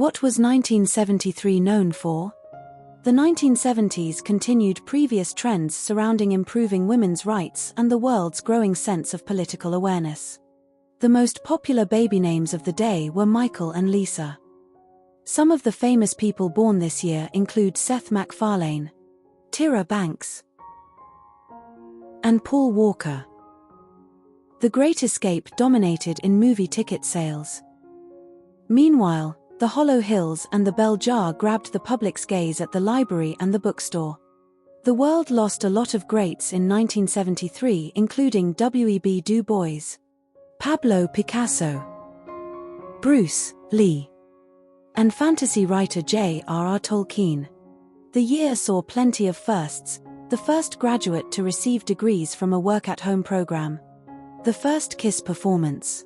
What was 1973 known for? The 1970s continued previous trends surrounding improving women's rights and the world's growing sense of political awareness. The most popular baby names of the day were Michael and Lisa. Some of the famous people born this year include Seth MacFarlane, Tyra Banks, and Paul Walker. The Great Escape dominated in movie ticket sales. Meanwhile, the Hollow Hills and the Bell Jar grabbed the public's gaze at the library and the bookstore. The world lost a lot of greats in 1973, including W.E.B. Du Bois, Pablo Picasso, Bruce Lee, and fantasy writer J.R.R. Tolkien. The year saw plenty of firsts: the first graduate to receive degrees from a work-at-home program, the first Kiss performance,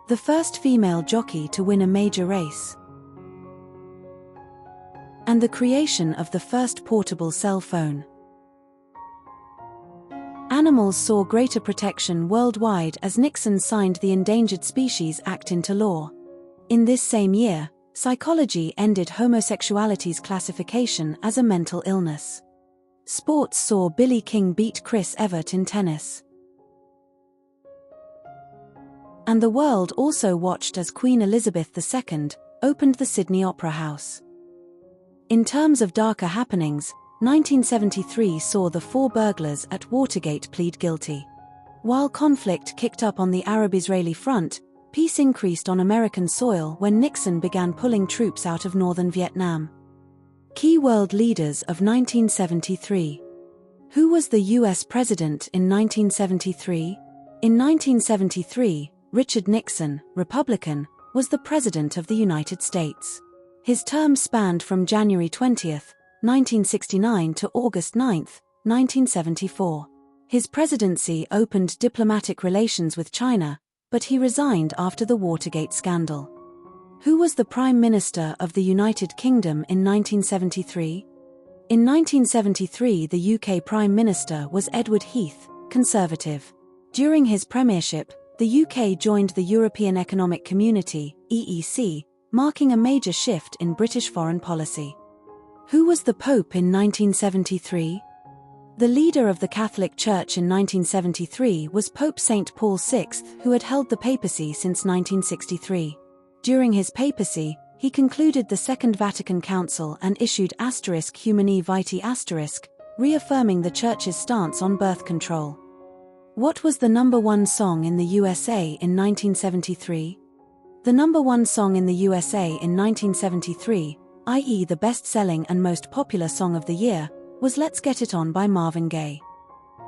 the first female jockey to win a major race, and the creation of the first portable cell phone. Animals saw greater protection worldwide as Nixon signed the Endangered Species Act into law. In this same year, psychology ended homosexuality's classification as a mental illness. Sports saw Billie King beat Chris Evert in tennis. And the world also watched as Queen Elizabeth II opened the Sydney Opera House. In terms of darker happenings, 1973 saw the 4 burglars at Watergate plead guilty. While conflict kicked up on the Arab-Israeli front, peace increased on American soil when Nixon began pulling troops out of northern Vietnam. Key world leaders of 1973. Who was the U.S. president in 1973? In 1973, Richard Nixon, Republican, was the President of the United States. His term spanned from January 20, 1969 to August 9, 1974. His presidency opened diplomatic relations with China, but he resigned after the Watergate scandal. Who was the Prime Minister of the United Kingdom in 1973? In 1973, the UK Prime Minister was Edward Heath, Conservative. During his premiership, the UK joined the European Economic Community, EEC, marking a major shift in British foreign policy. Who was the Pope in 1973? The leader of the Catholic Church in 1973 was Pope St. Paul VI, who had held the papacy since 1963. During his papacy, he concluded the Second Vatican Council and issued Humanae Vitae*, reaffirming the Church's stance on birth control. What was the #1 song in the USA in 1973? The #1 song in the USA in 1973, i.e. the best-selling and most popular song of the year, was Let's Get It On by Marvin Gaye.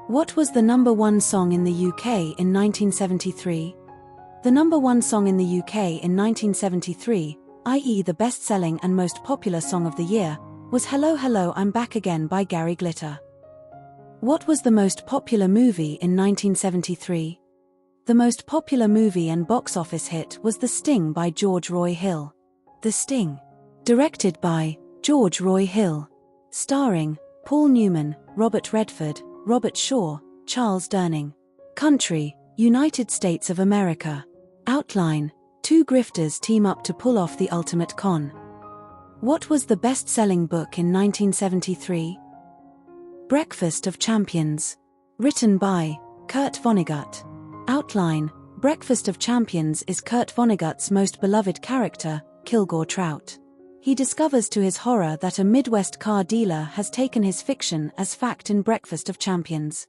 What was the #1 song in the UK in 1973? The #1 song in the UK in 1973, i.e. the best-selling and most popular song of the year, was Hello Hello I'm Back Again by Gary Glitter. What was the most popular movie in 1973? The most popular movie and box office hit was The Sting by George Roy Hill. The Sting, directed by George Roy Hill, starring Paul Newman, Robert Redford, Robert Shaw, Charles Durning. Country, United States of America. Outline, 2 grifters team up to pull off the ultimate con. What was the best-selling book in 1973? Breakfast of Champions. Written by Kurt Vonnegut. Outline, Breakfast of Champions is Kurt Vonnegut's most beloved character, Kilgore Trout. He discovers to his horror that a Midwest car dealer has taken his fiction as fact in Breakfast of Champions.